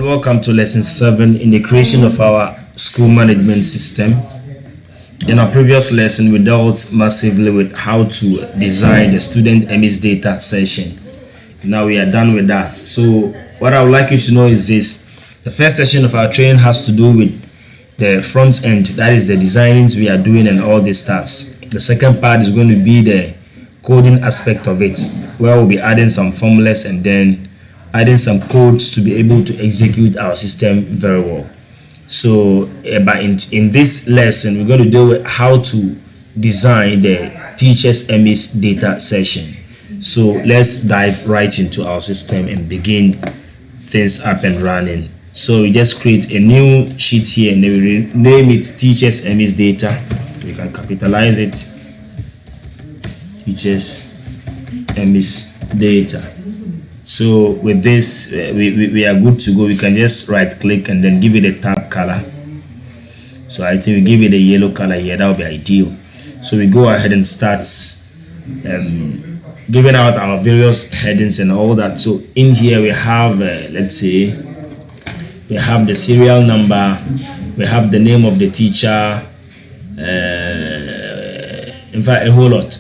welcome to lesson 7 in the creation of our school management system. In our previous lesson, we dealt massively with how to design the student Emis data session. Now we are done with that. So what I would like you to know is this: the first session of our training has to do with the front end, that is the designings we are doing and all these stuffs. The second part is going to be the coding aspect of it, where we'll be adding some formulas and then adding some codes to be able to execute our system very well. So but in this lesson, we're going to deal with how to design the teachers Emis data session. So let's dive right into our system and begin things up and running. So we just create a new sheet here and then we name it teachers Emis data. You can capitalize it, teachers Emis data. So with this, we are good to go. We can just right click and then give it a tab color. So I think we give it a yellow color here. That would be ideal. So we go ahead and start giving out our various headings and all that. So in here we have, let's say, we have the serial number, we have the name of the teacher, in fact a whole lot.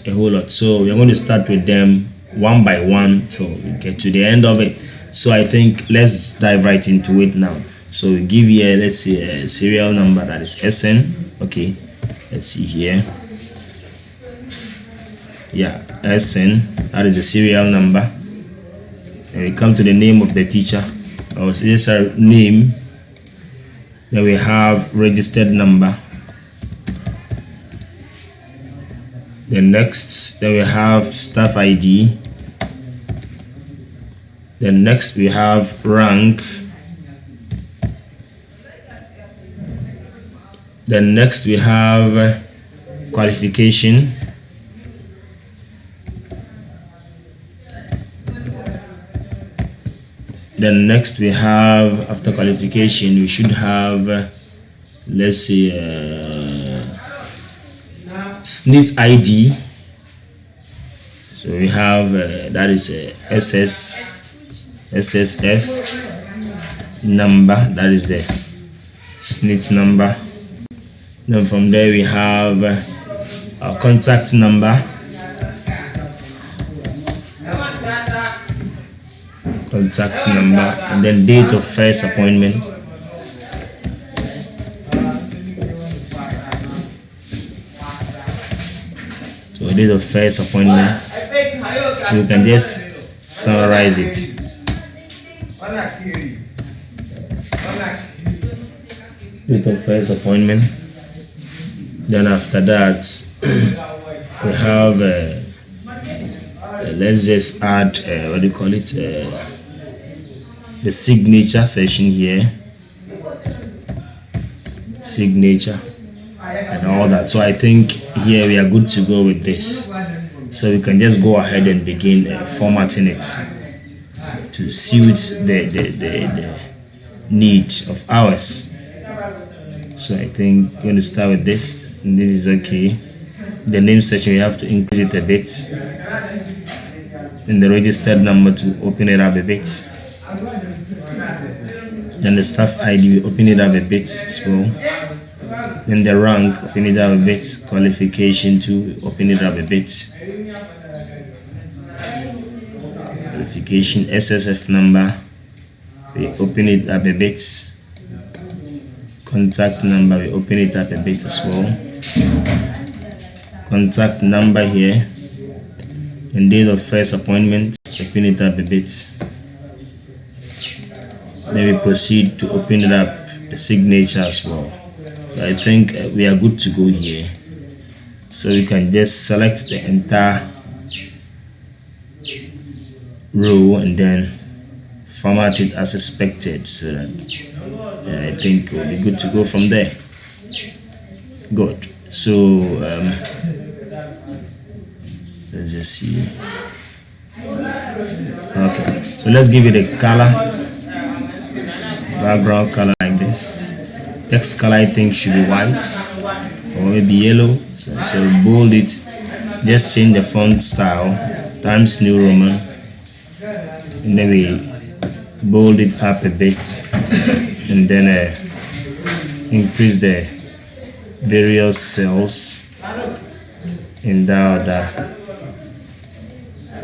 So we're going to start with them one by one till we get to the end of it. So I think let's dive right into it now. So we give here, let's say, a serial number, that is SN. Okay, let's see here. Yeah, SN, that is the serial number. And we come to the name of the teacher, or just a name. Then we have registered number. Then next, then we have staff ID. Then next we have rank. Then next we have qualification. Then next we have, after qualification, we should have, let's say, SNIT ID. So we have that is a SSF number, that is the SNIT number. Then from there we have our contact number, and then date of first appointment. So date of first appointment. So you can just summarize it. Date of first appointment. Then after that, we have let's just add what do you call it? The signature section here, signature and all that. So I think here we are good to go with this. So we can just go ahead and begin formatting it to suit the need of ours. So I think we're going to start with this, and this is okay. The name section, we have to increase it a bit, and the registered number to open it up a bit. Then the staff ID, we open it up a bit as well. Then the rank, open it up a bit. Qualification to open it up a bit. Qualification, SSF number, we open it up a bit. Contact number, we open it up a bit as well. Contact number here, and date of first appointment, open it up a bit. Then we proceed to open it up, the signature as well. So I think we are good to go here. So you can just select the entire row and then format it as expected, so that I think we'll be good to go from there. Good. So let's just see. Okay, so let's give it a color, background color like this. Text color I think should be white or maybe yellow. So bold it. Just change the font style, Times New Roman, and then we bold it up a bit, and then increase the various cells in that order.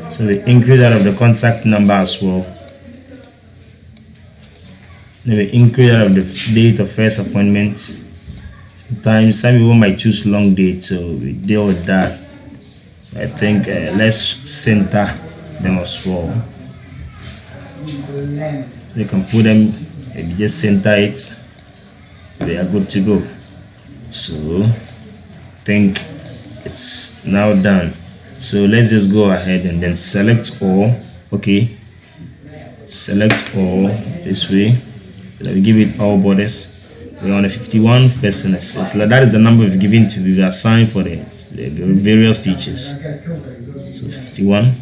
So we increase that of the contact number as well. Then we increase that of the date of first appointment. Sometimes some people might choose long date, so we deal with that. So I think let's center them as well. So you can put them, if you just center it, they are good to go. So I think it's now done. So let's just go ahead and then select all. Okay, select all this way. Then we give it all borders. We're on a 51 person. That is the number we've given to, we've assigned for the various teachers. So 51.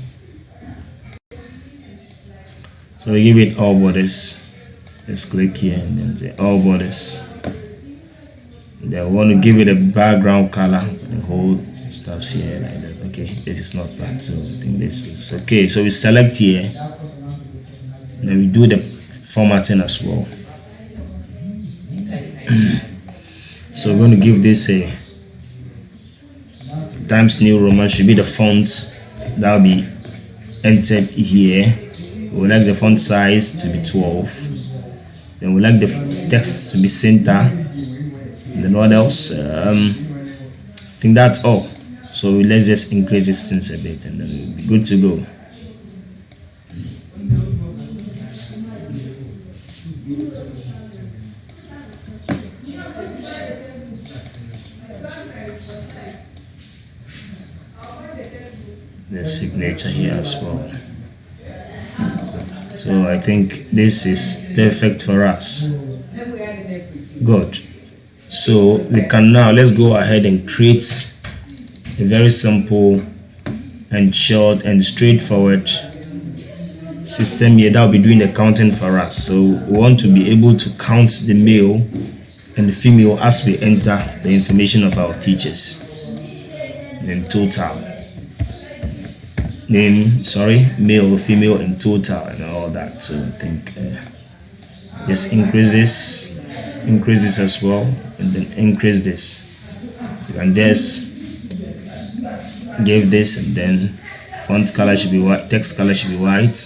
So we give it all borders. Let's click here and then say all borders. Then we want to give it a background color. The whole stuff's here like that. Okay, this is not bad. So I think this is okay. So we select here. Then we do the formatting as well. So we're going to give this a Times New Roman, should be the fonts that will be entered here. We would like the font size to be 12. Then we like the text to be center. And then what else? I think that's all. So let's just increase this things a bit and then we'll be good to go. The signature here as well. So I think this is perfect for us. Good. So we can now, let's go ahead and create a very simple and short and straightforward system here that will be doing the counting for us. So we want to be able to count the male and the female as we enter the information of our teachers. Then total. Male, female, and total, and all that. So I think just increase this as well, and then increase this. You can just give this, and then font color should be white, text color should be white.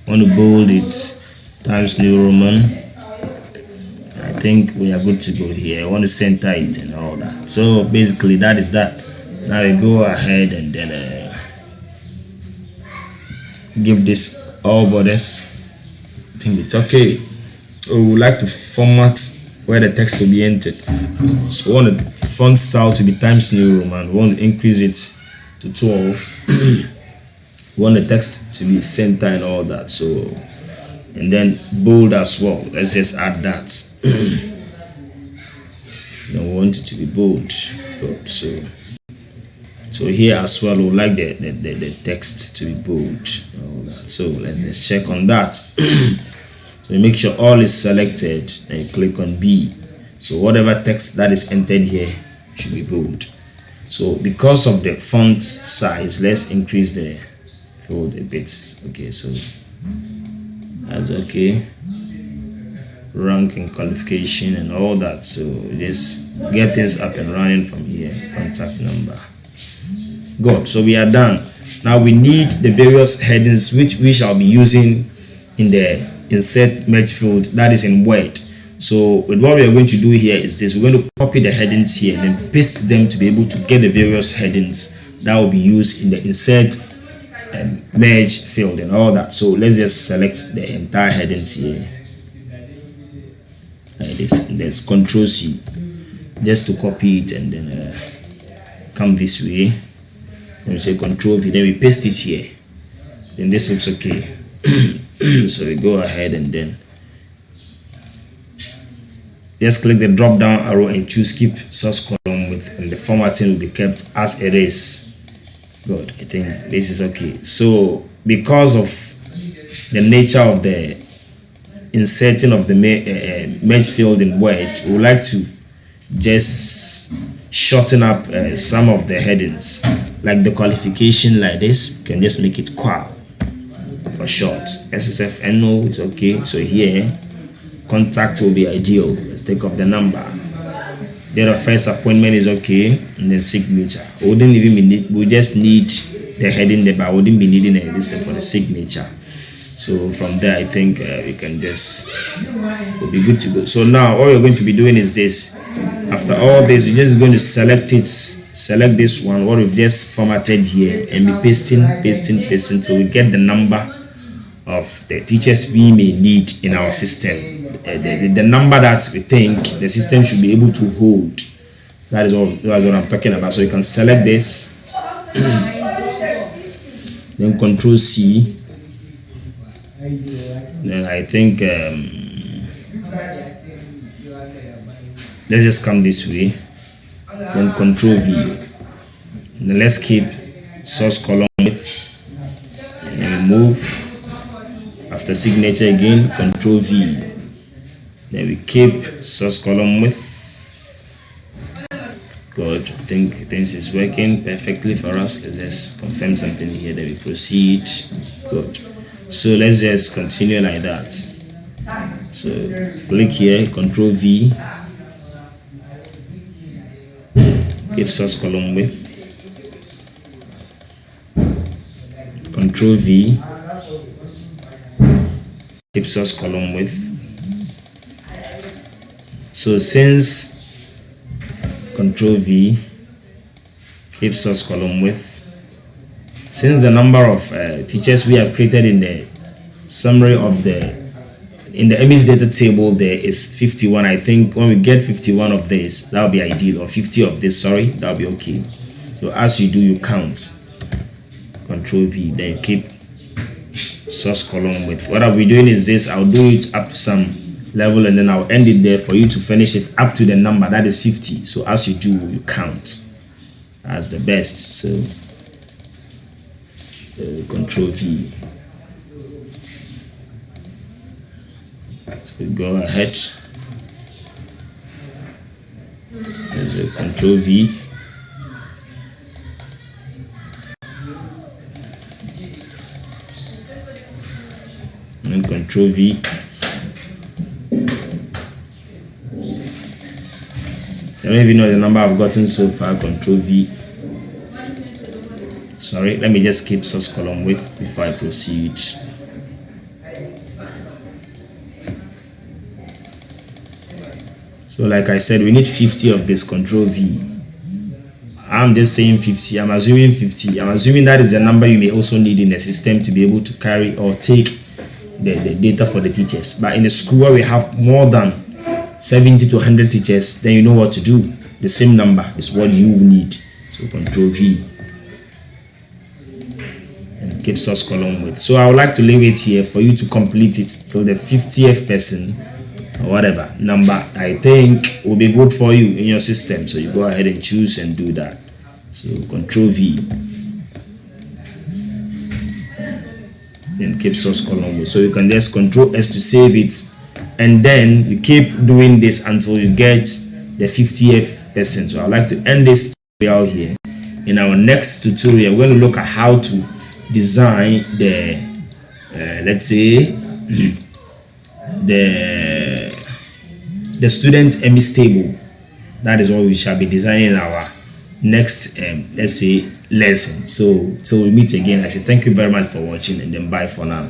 Want to bold it, Times New Roman. I think we are good to go here. I want to center it and all that. So basically that is that. Now we go ahead and then give this all borders. I think it's okay. We would like to format where the text will be entered. So we want the font style to be Times New Roman. We want to increase it to 12. We want the text to be center and all that. So, and then bold as well. Let's just add that. We want it to be bold. Good. So here as well, we would like the text to be bold. All that. So let's just check on that. So make sure all is selected and you click on B. So whatever text that is entered here should be bold. So because of the font size, let's increase the fold a bit. Okay, so that's okay. Rank and qualification and all that. So just get things up and running from here. Contact number. Good. So we are done. Now we need the various headings which we shall be using in the insert merge field that is in Word. So what we are going to do here is this: we're going to copy the headings here and then paste them to be able to get the various headings that will be used in the insert merge field and all that. So let's just select the entire headings here like this, and there's Control C just to copy it, and then come this way. Then we say Control V, then we paste it here. Then this looks okay. So we go ahead and then just click the drop down arrow and choose keep source column with, and the formatting will be kept as it is. Good. I think this is okay. So because of the nature of the inserting of the merge field in Word, we would like to just shorten up some of the headings, like the qualification like this. You can just make it qual. for short. SSFNO is okay. So here, contact will be ideal. Let's take off the number. Date of first appointment is okay, and then signature. We wouldn't even need. We just need the heading there, but we wouldn't be needing a list for the signature. So from there, I think we can just, we'll be good to go. So now all you're going to be doing is this. After all this, you're just going to select this one, what we've just formatted here, and be pasting till we get the number of the teachers we may need in our system. The number that we think the system should be able to hold. That's what I'm talking about. So you can select this, then Control C. Then I think let's just come this way. Then Control V. Then let's keep source column width. And move. After signature again, Control V. Then we keep source column width. Good. I think this is working perfectly for us. Let's just confirm something here. Then we proceed. Good. So let's just continue like that. So click here, Control V, keep source column width, Control V, keep source column width. So since Control V, keep source column width. Since the number of teachers we have created in the summary of in the Emis data table there is 51, I think when we get 51 of this, that will be ideal, or 50 of this, sorry, that will be okay. So as you do, you count. Control V, then keep source column width. What I'll be doing is this, I'll do it up to some level and then I'll end it there for you to finish it up to the number that is 50. So as you do, you count. That's the best. So Control V. So go ahead. There's a Control V. And Control V. I don't even know the number I've gotten so far. Control V. Sorry, let me just keep source column width before I proceed. So like I said, we need 50 of this. Control V. I'm just saying 50. I'm assuming 50. I'm assuming that is the number you may also need in the system to be able to carry or take the data for the teachers. But in a school where we have more than 70 to 100 teachers, then you know what to do. The same number is what you need. So Control V. Keep source column width. So I would like to leave it here for you to complete it till the 50th person or whatever number I think will be good for you in your system. So you go ahead and choose and do that. So Control V. Then keep source column width. So you can just Control S to save it, and then you keep doing this until you get the 50th person. So I'd like to end this tutorial here. In our next tutorial, we're going to look at how to design the let's say the student Emis table. That is what we shall be designing in our next let's say lesson. So till we meet again, I say thank you very much for watching, and then bye for now.